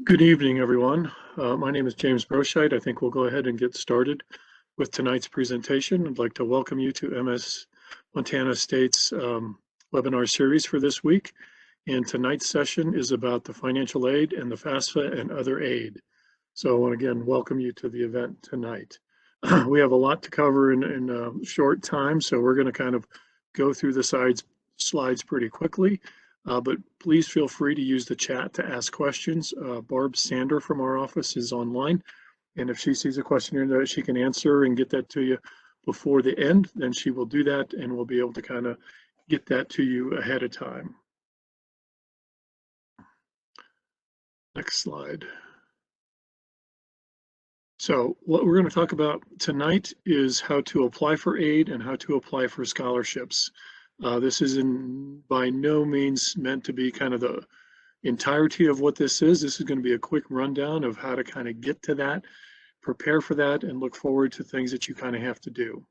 Good evening, everyone. My name is James Broscheid. I think we'll go ahead and get started with tonight's presentation. I'd like to welcome you to MS Montana State's webinar series for this week. And tonight's session is about the financial aid and the FAFSA and other aid. So I want to again welcome you to the event tonight. We have a lot to cover in a short time, so we're going to kind of go through the slides pretty quickly. But please feel free to use the chat to ask questions. Barb Sander from our office is online, and if she sees a question here that she can answer and get that to you before the end, then she will do that, and we'll be able to kind of get that to you ahead of time. Next slide. So what we're going to talk about tonight is how to apply for aid and how to apply for scholarships. This is by no means meant to be kind of the entirety of what this is. This is going to be a quick rundown of how to kind of get to that, prepare for that, and look forward to things that you kind of have to do.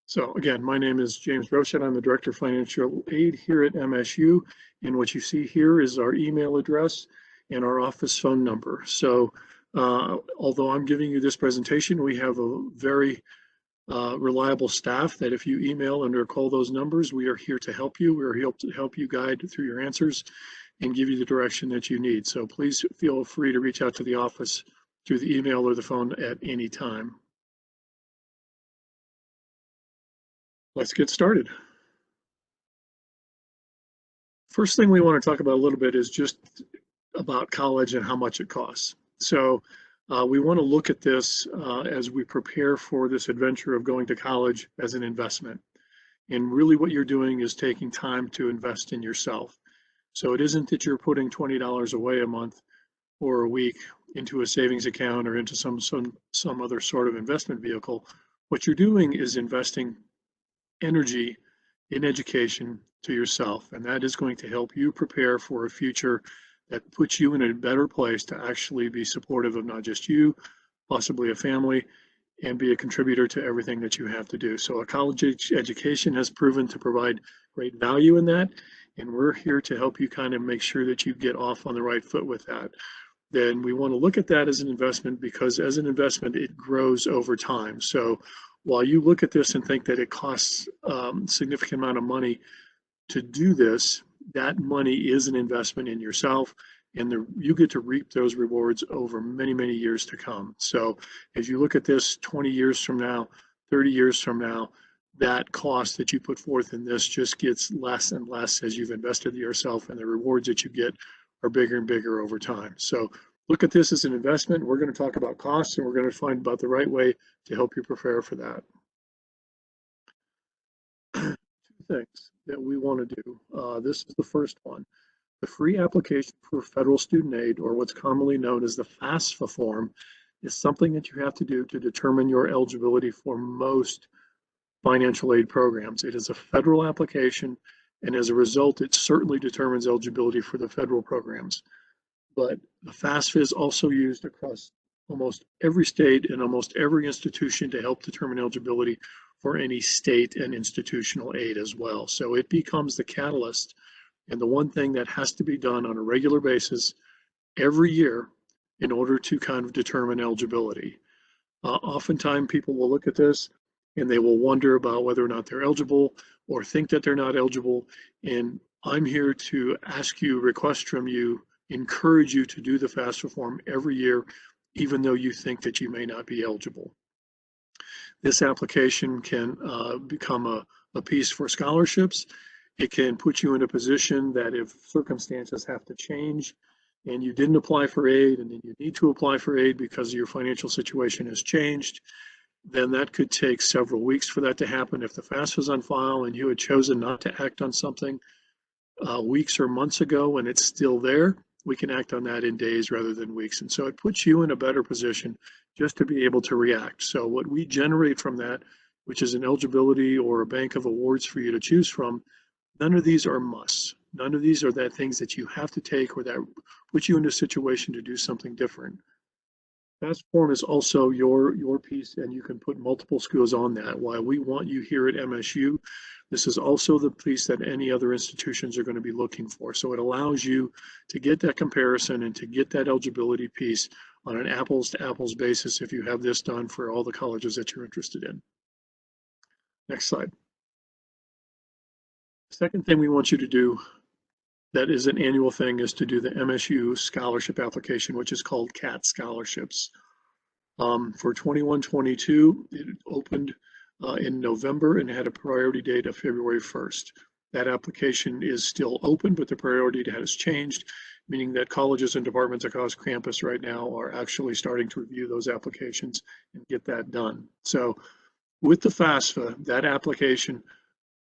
So again, my name is James Broscheid. I'm the Director of Financial Aid here at MSU. And what you see here is our email address and our office phone number. So although I'm giving you this presentation, we have a very reliable staff that if you email and or call those numbers, we are here to help you. We're here to help you guide through your answers and give you the direction that you need. So please feel free to reach out to the office through the email or the phone at any time. Let's get started. First thing we want to talk about a little bit is just about college and how much it costs. So we want to look at this as we prepare for this adventure of going to college as an investment. And really what you're doing is taking time to invest in yourself. So it isn't that you're putting $20 away a month or a week into a savings account or into some other sort of investment vehicle. What you're doing is investing energy in education to yourself, and that is going to help you prepare for a future that puts you in a better place to actually be supportive of not just you, possibly a family, and be a contributor to everything that you have to do. So a college education has proven to provide great value in that, and we're here to help you kind of make sure that you get off on the right foot with that. Then we want to look at that as an investment, because as an investment, it grows over time. So while you look at this and think that it costs a significant amount of money to do this, that money is an investment in yourself, and you get to reap those rewards over many, many years to come. So as you look at this 20 years from now, 30 years from now, that cost that you put forth in this just gets less and less as you've invested in yourself, and the rewards that you get are bigger and bigger over time. So look at this as an investment. We're going to talk about costs, and we're going to find about the right way to help you prepare for that. Two things that we want to do. This is the first one. The free application for federal student aid, or what's commonly known as the FAFSA form, is something that you have to do to determine your eligibility for most financial aid programs. It is a federal application, and as a result, it certainly determines eligibility for the federal programs. But the FAFSA is also used across almost every state and almost every institution to help determine eligibility for any state and institutional aid as well. So it becomes the catalyst and the one thing that has to be done on a regular basis every year in order to kind of determine eligibility. Oftentimes people will look at this and they will wonder about whether or not they're eligible or think that they're not eligible. And I'm here to ask you, request from you, encourage you to do the FAFSA form every year, even though you think that you may not be eligible. This application can become a piece for scholarships. It can put you in a position that if circumstances have to change and you didn't apply for aid and then you need to apply for aid because your financial situation has changed, then that could take several weeks for that to happen. If the FAFSA was on file and you had chosen not to act on something weeks or months ago and it's still there, we can act on that in days rather than weeks. And so it puts you in a better position just to be able to react. So what we generate from that, which is an eligibility or a bank of awards for you to choose from, none of these are musts. None of these are that things that you have to take or that put you in a situation to do something different. FAFSA form is also your piece, and you can put multiple schools on that. While we want you here at MSU, this is also the piece that any other institutions are going to be looking for. So it allows you to get that comparison and to get that eligibility piece on an apples to apples basis if you have this done for all the colleges that you're interested in. Next slide. The second thing we want you to do that is an annual thing is to do the MSU scholarship application, which is called CAT scholarships. For 21-22, it opened in November and had a priority date of February 1st. That application is still open, but the priority date has changed, meaning that colleges and departments across campus right now are actually starting to review those applications and get that done. So with the FAFSA, that application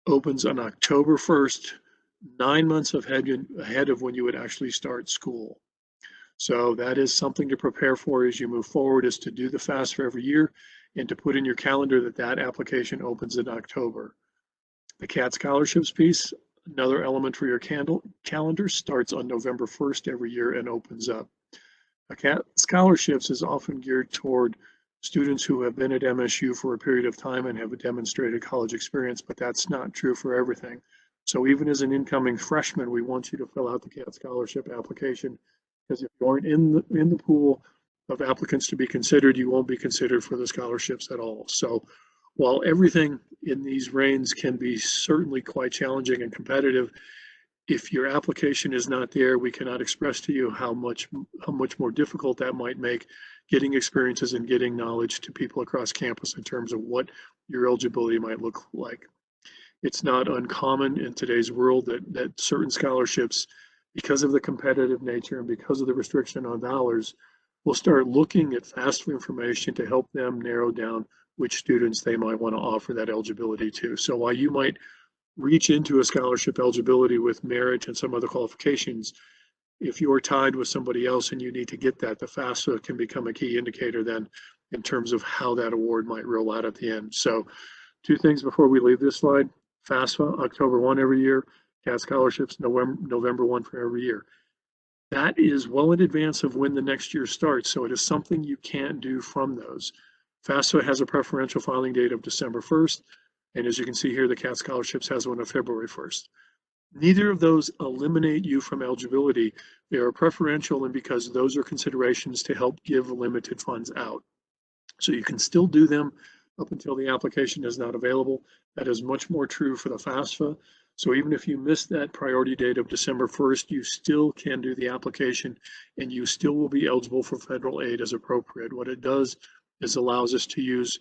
opens on October 1st, 9 months ahead of when you would actually start school. So that is something to prepare for as you move forward, is to do the FAFSA every year and to put in your calendar that that application opens in October. The CAT scholarships piece, another element for your calendar, starts on November 1st every year and opens up. A CAT scholarships is often geared toward students who have been at MSU for a period of time and have a demonstrated college experience, but that's not true for everything. So even as an incoming freshman, we want you to fill out the CAT scholarship application, because if you aren't in the pool of applicants to be considered, you won't be considered for the scholarships at all. So while everything in these reigns can be certainly quite challenging and competitive, if your application is not there, we cannot express to you how much more difficult that might make getting experiences and getting knowledge to people across campus in terms of what your eligibility might look like. It's not uncommon in today's world that certain scholarships, because of the competitive nature and because of the restriction on dollars, will start looking at FAFSA information to help them narrow down which students they might want to offer that eligibility to. So while you might reach into a scholarship eligibility with merit and some other qualifications, if you're tied with somebody else and you need to get that, the FAFSA can become a key indicator then in terms of how that award might roll out at the end. So 2 things before we leave this slide. FAFSA, October 1 every year. CAT scholarships, November 1 for every year. That is well in advance of when the next year starts, so it is something you can't do from those. FAFSA has a preferential filing date of December 1st, and as you can see here, the CAT scholarships has one of February 1st. Neither of those eliminate you from eligibility. They are preferential, and because those are considerations to help give limited funds out. So you can still do them up until the application is not available. That is much more true for the FAFSA. So even if you miss that priority date of December 1st, you still can do the application and you still will be eligible for federal aid as appropriate. What it does is allows us to use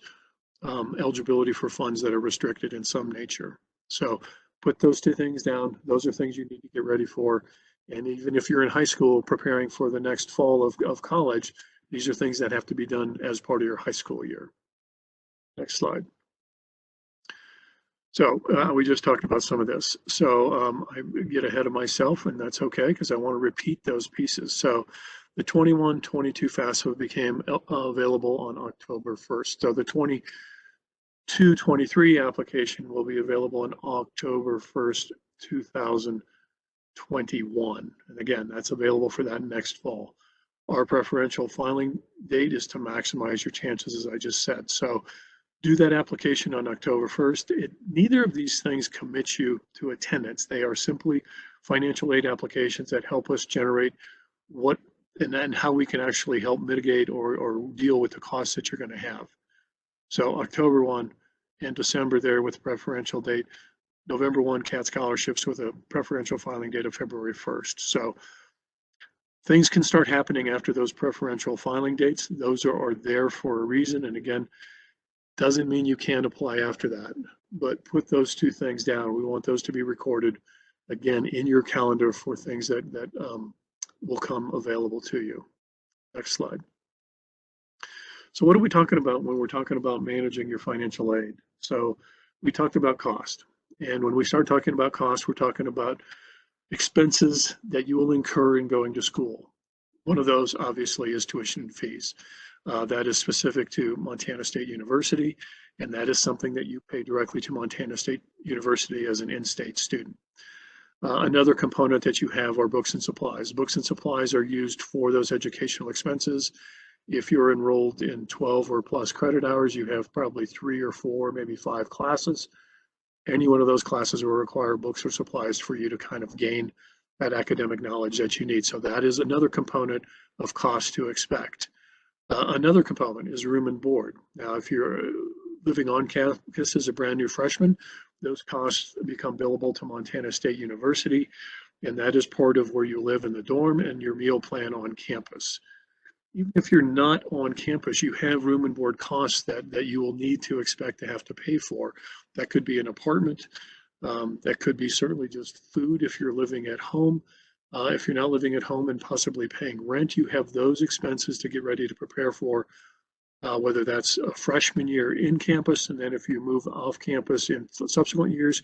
eligibility for funds that are restricted in some nature. So put those 2 things down. Those are things you need to get ready for. And even if you're in high school preparing for the next fall of college, these are things that have to be done as part of your high school year. Next slide. So we just talked about some of this. So I get ahead of myself, and that's okay because I want to repeat those pieces. So the 21-22 FAFSA became available on October 1st. So the 22-23 application will be available on October 1st, 2021. And again, that's available for that next fall. Our preferential filing date is to maximize your chances, as I just said. So do that application on October 1st. Neither of these things commit you to attendance. They are simply financial aid applications that help us generate what and then how we can actually help mitigate or deal with the costs that you're going to have. So October 1 and December there with preferential date, November 1 CAT scholarships with a preferential filing date of February 1st. So things can start happening after those preferential filing dates. Those are there for a reason. And again, doesn't mean you can't apply after that, but put those 2 things down. We want those to be recorded again in your calendar for things that will come available to you. Next slide. So what are we talking about when we're talking about managing your financial aid? So we talked about cost. And when we start talking about cost, we're talking about expenses that you will incur in going to school. One of those obviously is tuition fees. That is specific to Montana State University, and that is something that you pay directly to Montana State University as an in-state student. Another component that you have are books and supplies. Books and supplies are used for those educational expenses. If you're enrolled in 12 or plus credit hours, you have probably 3 or 4, maybe 5 classes. Any one of those classes will require books or supplies for you to kind of gain that academic knowledge that you need. So that is another component of cost to expect. Another component is room and board. Now, if you're living on campus as a brand new freshman, those costs become billable to Montana State University, and that is part of where you live in the dorm and your meal plan on campus. Even if you're not on campus, you have room and board costs that you will need to expect to have to pay for. That could be an apartment. That could be certainly just food if you're living at home. If you're not living at home and possibly paying rent, you have those expenses to get ready to prepare for, whether that's a freshman year in campus, and then if you move off campus in subsequent years,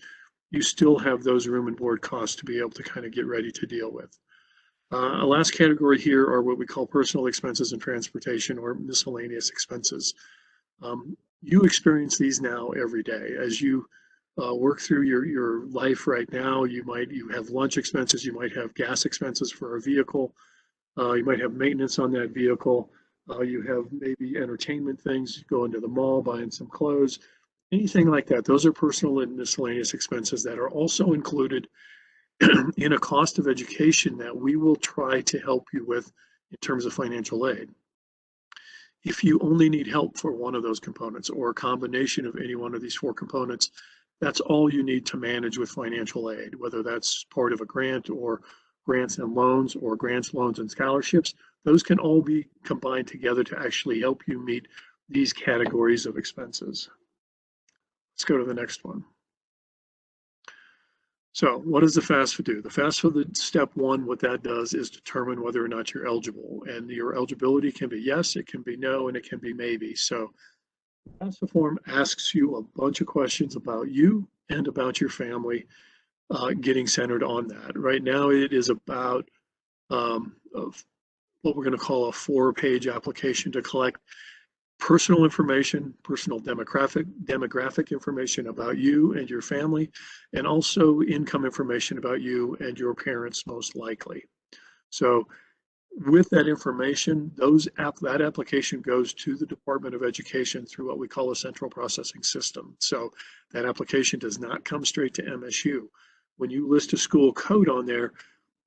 you still have those room and board costs to be able to kind of get ready to deal with. A last category here are what we call personal expenses and transportation, or miscellaneous expenses. You experience these now every day. As you work through your life right now, you have lunch expenses, you might have gas expenses for a vehicle, you might have maintenance on that vehicle, you have maybe entertainment things, going to the mall, buying some clothes, anything like that. Those are personal and miscellaneous expenses that are also included in a cost of education that we will try to help you with in terms of financial aid. If you only need help for one of those components or a combination of any one of these 4 components, that's all you need to manage with financial aid, whether that's part of a grant or grants and loans or grants, loans, and scholarships. Those can all be combined together to actually help you meet these categories of expenses. Let's go to the next one. So what does the FAFSA do? The FAFSA, step 1, what that does is determine whether or not you're eligible. And your eligibility can be yes, it can be no, and it can be maybe. So the FAFSA form asks you a bunch of questions about you and about your family, getting centered on that. Right now it is about what we're going to call a 4-page application to collect personal information, personal demographic information about you and your family, and also income information about you and your parents, most likely. So with that information, that application goes to the Department of Education through what we call a central processing system. So that application does not come straight to MSU. When you list a school code on there,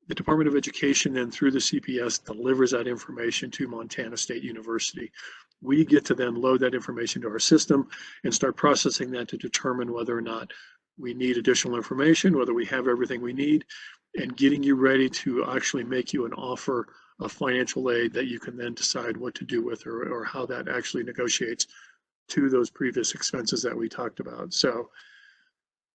the Department of Education then through the CPS delivers that information to Montana State University. We get to then load that information to our system and start processing that to determine whether or not we need additional information, whether we have everything we need, and getting you ready to actually make you an offer of financial aid that you can then decide what to do with, or how that actually negotiates to those previous expenses that we talked about. So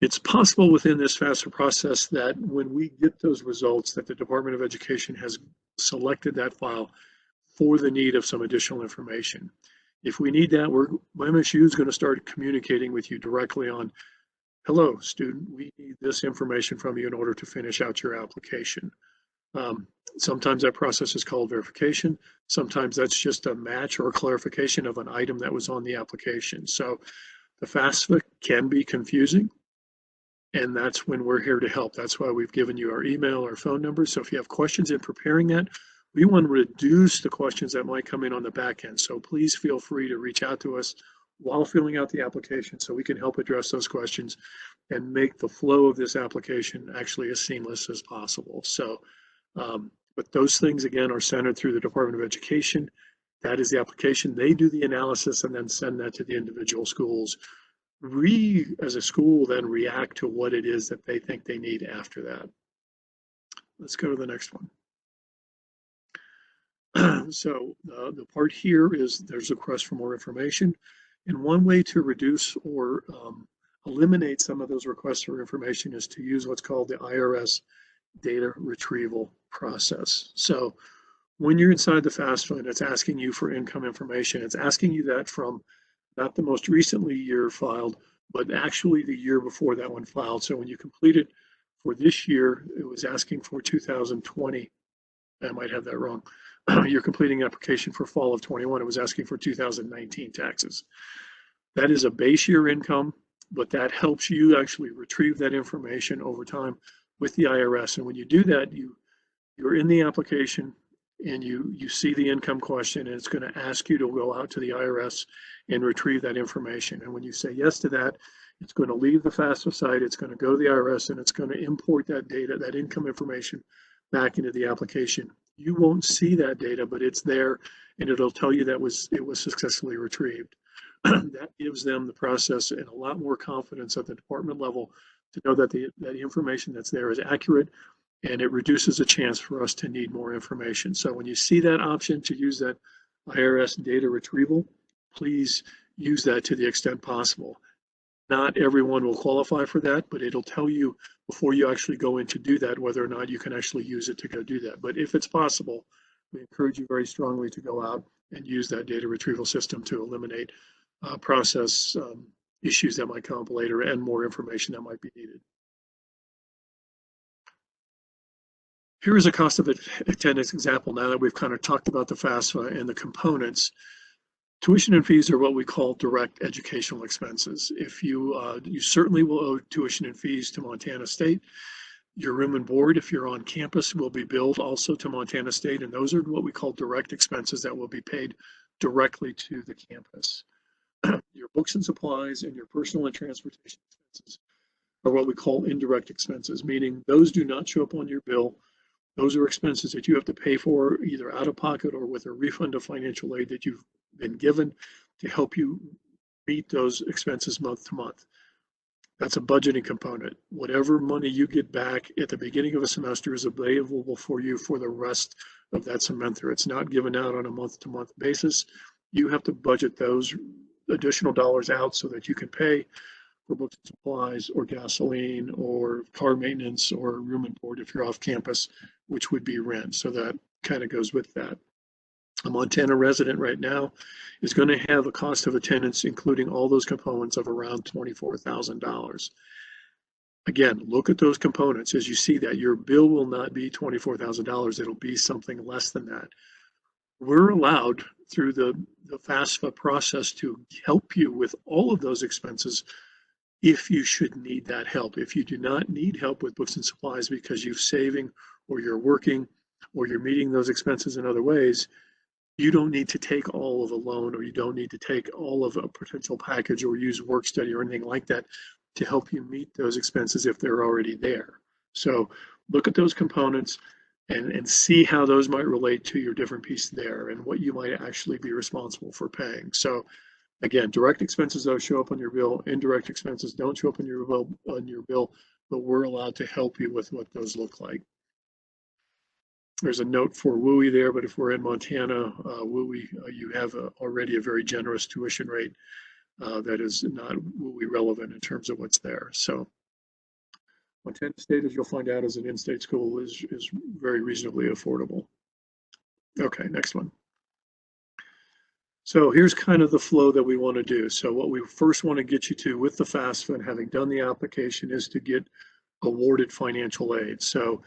it's possible within this FAFSA process that when we get those results, that the Department of Education has selected that file for the need of some additional information. If we need that, MSU is going to start communicating with you directly on, hello, student, we need this information from you in order to finish out your application. Sometimes that process is called verification. Sometimes that's just a match or a clarification of an item that was on the application. So the FAFSA can be confusing, and that's when we're here to help. That's why we've given you our email, our phone number. So if you have questions in preparing that, we want to reduce the questions that might come in on the back end. So please feel free to reach out to us while filling out the application so we can help address those questions and make the flow of this application actually as seamless as possible. So, but those things again are centered through the Department of Education. That is the application. They do the analysis and then send that to the individual schools. We, as a school, then react to what it is that they think they need after that. Let's go to the next one. So the part here is there's a request for more information. And one way to reduce or eliminate some of those requests for information is to use what's called the IRS data retrieval process. So when you're inside the FAFSA and it's asking you for income information, it's asking you that from not the most recently year filed, but actually the year before that one filed. So when you complete it for this year, it was asking for 2020. I might have that wrong. You're completing an application for fall of 21. It was asking for 2019 taxes. That is a base year income, but that helps you actually retrieve that information over time with the IRS. And when you do that, you're in the application, and you see the income question, and it's going to ask you to go out to the IRS and retrieve that information. And when you say yes to that, it's going to leave the FAFSA site, it's going to go to the IRS, and it's going to import that data, that income information, back into the application. You won't see that data, but it's there, and it'll tell you that it was successfully retrieved. That gives them the process and a lot more confidence at the department level to know that the information that's there is accurate, and it reduces the chance for us to need more information. So when you see that option to use that IRS data retrieval, please use that to the extent possible. Not everyone will qualify for that, but it'll tell you before you actually go in to do that whether or not you can actually use it to go do that. But if it's possible, we encourage you very strongly to go out and use that data retrieval system to eliminate process issues that might come up later and more information that might be needed. Here is a cost of attendance example now that we've kind of talked about the FAFSA and the components. Tuition and fees are what we call direct educational expenses. If you certainly will owe tuition and fees to Montana State. Your room and board, if you're on campus, will be billed also to Montana State, and those are what we call direct expenses that will be paid directly to the campus. Your books and supplies and your personal and transportation expenses are what we call indirect expenses, meaning those do not show up on your bill. Those are expenses that you have to pay for either out of pocket or with a refund of financial aid that you've been given to help you meet those expenses month to month. That's a budgeting component. Whatever money you get back at the beginning of a semester is available for you for the rest of that semester. It's not given out on a month-to-month basis. You have to budget those additional dollars out so that you can pay for books and supplies or gasoline or car maintenance or room and board if you're off campus, which would be rent. So that kind of goes with that. A Montana resident right now is going to have a cost of attendance, including all those components, of around $24,000. Again, look at those components. As you see that, your bill will not be $24,000. It'll be something less than that. We're allowed through the FAFSA process to help you with all of those expenses if you should need that help. If you do not need help with books and supplies because you're saving or you're working or you're meeting those expenses in other ways, you don't need to take all of a loan, or you don't need to take all of a potential package or use work study or anything like that to help you meet those expenses if they're already there. So look at those components and see how those might relate to your different piece there and what you might actually be responsible for paying. So again, direct expenses though show up on your bill, indirect expenses don't show up on your bill, but we're allowed to help you with what those look like. There's a note for WUI there, but if we're in Montana, WUI, you have already a very generous tuition rate that is not WUI relevant in terms of what's there. So Montana State, as you'll find out, as an in-state school is very reasonably affordable. Okay, next one. So here's kind of the flow that we want to do. So what we first want to get you to with the FAFSA and having done the application is to get awarded financial aid. So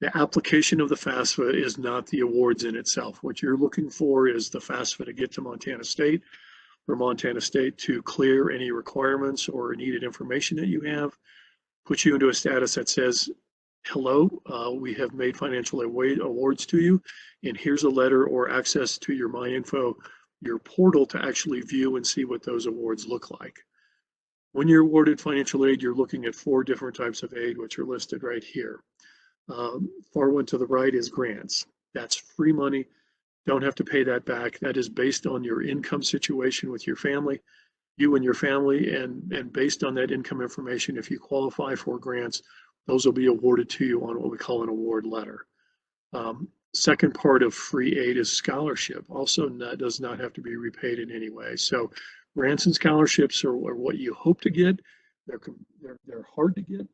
the application of the FAFSA is not the awards in itself. What you're looking for is the FAFSA to get to Montana State, for Montana State to clear any requirements or needed information that you have, put you into a status that says, hello, we have made financial aid awards to you, and here's a letter or access to your MyInfo, your portal, to actually view and see what those awards look like. When you're awarded financial aid, you're looking at 4 different types of aid, which are listed right here. Far one to the right is grants. That's free money. Don't have to pay that back. That is based on your income situation with your family, you and your family, and based on that income information, if you qualify for grants, those will be awarded to you on what we call an award letter. Second part of free aid is scholarship. Also, does not have to be repaid in any way. So grants and scholarships are what you hope to get. They're hard to get.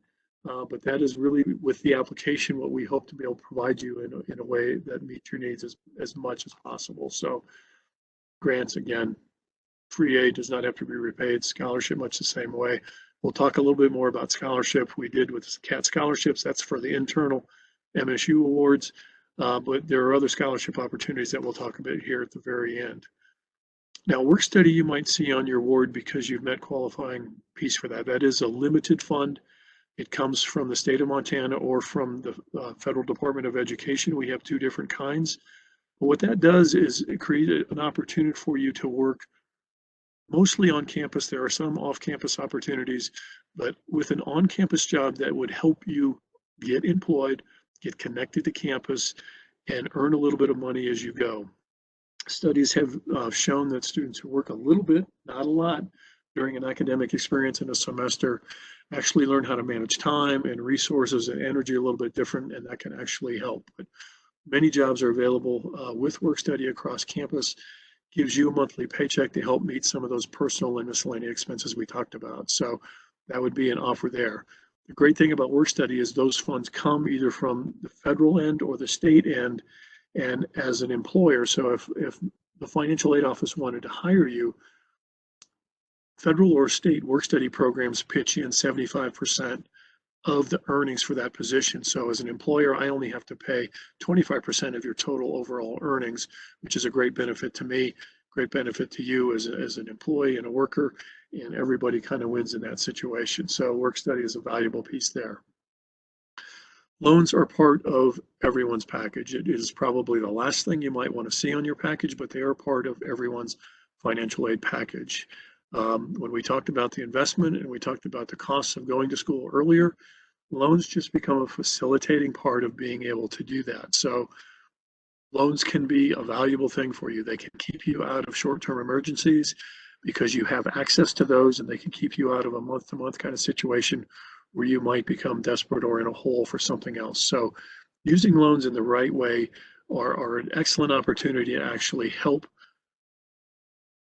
But that is really, with the application, what we hope to be able to provide you in a way that meets your needs as much as possible. So grants, again, free aid does not have to be repaid. Scholarship, much the same way. We'll talk a little bit more about scholarship. We did with CAT scholarships. That's for the internal MSU awards. But there are other scholarship opportunities that we'll talk about here at the very end. Now, work study you might see on your award because you've met qualifying piece for that. That is a limited fund. It comes from the state of Montana or from the Federal Department of Education. We have 2 different kinds. But what that does is it create an opportunity for you to work mostly on campus. There are some off-campus opportunities, but with an on-campus job that would help you get employed, get connected to campus, and earn a little bit of money as you go. Studies have shown that students who work a little bit, not a lot, during an academic experience in a semester actually learn how to manage time and resources and energy a little bit different, and that can actually help. But many jobs are available with work study across campus, gives you a monthly paycheck to help meet some of those personal and miscellaneous expenses we talked about. So that would be an offer there. The great thing about work study is those funds come either from the federal end or the state end, and as an employer. So if the financial aid office wanted to hire you, federal or state work study programs pitch in 75% of the earnings for that position. So as an employer, I only have to pay 25% of your total overall earnings, which is a great benefit to me, great benefit to you as an employee and a worker, and everybody kind of wins in that situation. So work study is a valuable piece there. Loans are part of everyone's package. It is probably the last thing you might want to see on your package, but they are part of everyone's financial aid package. When we talked about the investment and we talked about the costs of going to school earlier, loans just become a facilitating part of being able to do that. So loans can be a valuable thing for you. They can keep you out of short-term emergencies because you have access to those, and they can keep you out of a month-to-month kind of situation where you might become desperate or in a hole for something else. So using loans in the right way are an excellent opportunity to actually help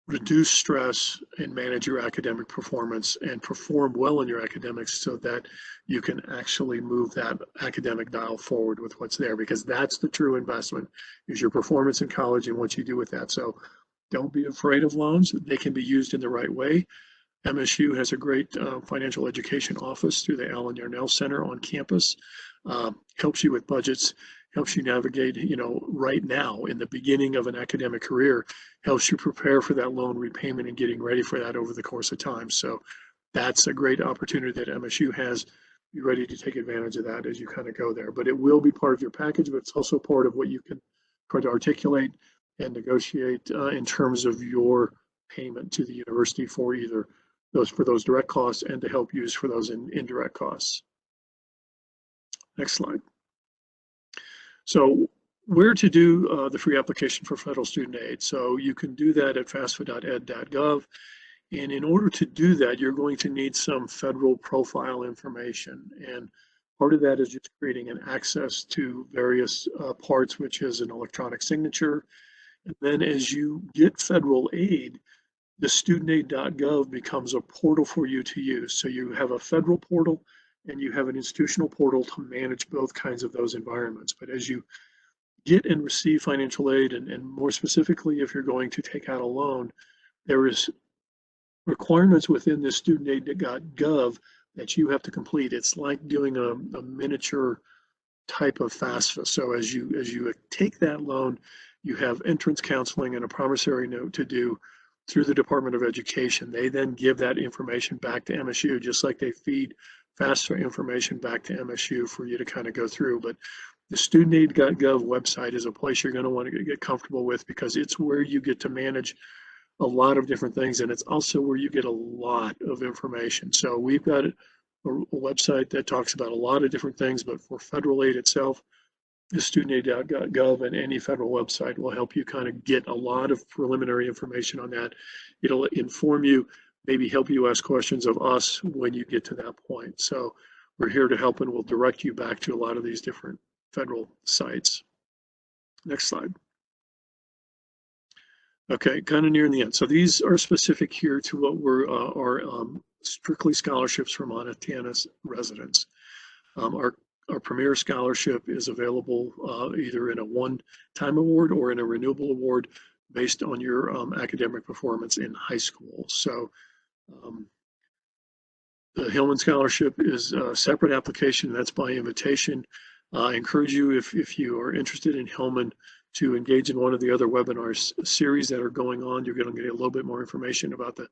reduce stress and manage your academic performance and perform well in your academics so that you can actually move that academic dial forward with what's there, because that's the true investment, is your performance in college and what you do with that. So don't be afraid of loans. They can be used in the right way. MSU has a great financial education office through the Allen Yarnell Center on campus. Helps you with budgets, helps you navigate, right now in the beginning of an academic career, helps you prepare for that loan repayment and getting ready for that over the course of time. So that's a great opportunity that MSU has. Be ready to take advantage of that as you kind of go there. But it will be part of your package, but it's also part of what you can try to articulate and negotiate in terms of your payment to the university for either those direct costs and to help use for those indirect costs. Next slide. So where to do the free application for federal student aid. So you can do that at fafsa.ed.gov. And in order to do that, you're going to need some federal profile information. And part of that is just creating an access to various parts, which is an electronic signature. And then as you get federal aid, the studentaid.gov becomes a portal for you to use. So you have a federal portal and you have an institutional portal to manage both kinds of those environments. But as you get and receive financial aid, and more specifically, if you're going to take out a loan, there is requirements within the studentaid.gov that you have to complete. It's like doing a miniature type of FAFSA. So as you take that loan, you have entrance counseling and a promissory note to do through the Department of Education. They then give that information back to MSU, just like they feed FAFSA information back to MSU for you to kind of go through. But the studentaid.gov website is a place you're going to want to get comfortable with, because it's where you get to manage a lot of different things, and it's also where you get a lot of information. So we've got a website that talks about a lot of different things, but for federal aid itself, the studentaid.gov and any federal website will help you kind of get a lot of preliminary information on that. It'll inform you, maybe help you ask questions of us when you get to that point. So we're here to help, and we'll direct you back to a lot of these different federal sites. Next slide. Okay, kind of nearing the end. So these are specific here to what are strictly scholarships for Montana residents. Our Premier Scholarship is available either in a one-time award or in a renewable award based on your academic performance in high school. So the Hillman Scholarship is a separate application. That's by invitation. I encourage you, if you are interested in Hillman, to engage in one of the other webinar series that are going on. You're going to get a little bit more information about the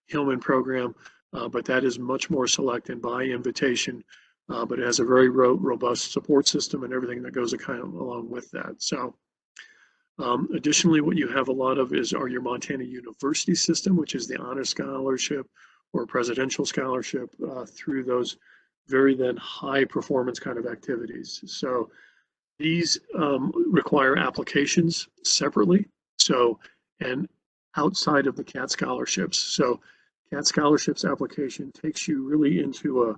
Hillman program, but that is much more select and by invitation. But it has a very robust support system and everything that goes kind of along with that. So Additionally, what you have a lot of are your Montana University system, which is the honor scholarship or presidential scholarship through those very then high performance kind of activities. So these require applications separately. So, and outside of the CAT scholarships. So CAT scholarships application takes you really into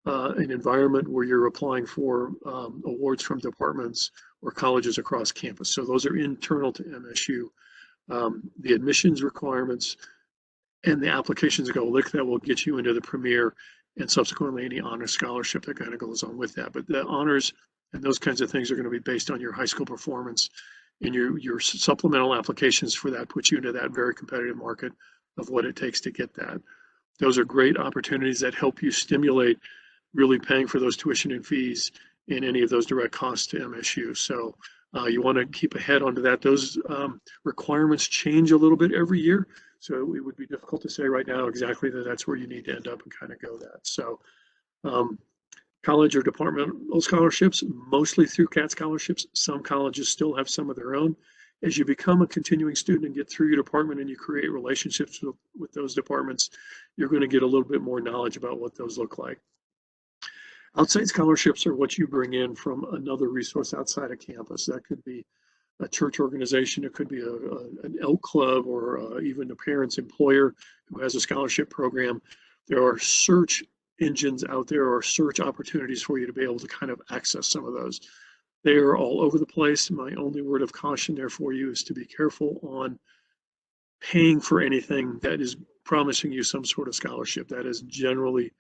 an environment where you're applying for awards from departments or colleges across campus. So those are internal to MSU. The admissions requirements and the applications go lick that will get you into the premier and subsequently any honor scholarship that kind of goes on with that. But the honors and those kinds of things are going to be based on your high school performance, and your supplemental applications for that put you into that very competitive market of what it takes to get that. Those are great opportunities that help you stimulate really paying for those tuition and fees and any of those direct costs to MSU. So you want to keep ahead onto that. Those requirements change a little bit every year. So it would be difficult to say right now exactly that that's where you need to end up and kind of go that. So college or departmental scholarships, mostly through CAT scholarships. Some colleges still have some of their own. As you become a continuing student and get through your department and you create relationships with those departments, you're going to get a little bit more knowledge about what those look like. Outside scholarships are what you bring in from another resource outside of campus. That could be a church organization, it could be an elk club, or even a parent's employer who has a scholarship program. There are search engines out there or search opportunities for you to be able to kind of access some of those. They are all over the place. My only word of caution there for you is to be careful on paying for anything that is promising you some sort of scholarship. That is generally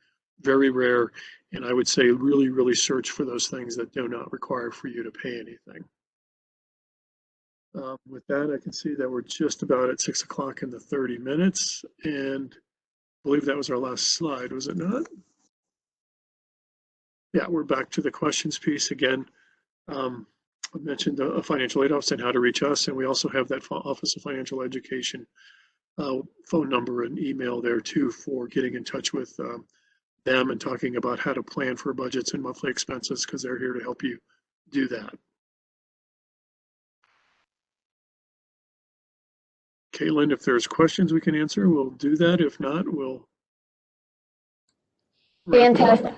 very rare, and I would say really, really search for those things that do not require for you to pay anything. With that, I can see that we're just about at 6 o'clock in the 30 minutes, and I believe that was our last slide, was it not? Yeah, we're back to the questions piece again. I mentioned a financial aid office and how to reach us, and we also have that Office of Financial Education phone number and email there too for getting in touch with them and talking about how to plan for budgets and monthly expenses, because they're here to help you do that. Caitlin, if there's questions we can answer, we'll do that. If not, we'll fantastic.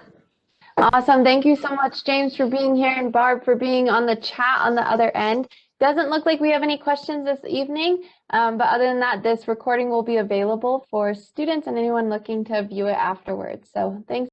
Awesome. Thank you so much, James, for being here, and Barb for being on the chat on the other end. Doesn't look like we have any questions this evening, but other than that, this recording will be available for students and anyone looking to view it afterwards. So thanks.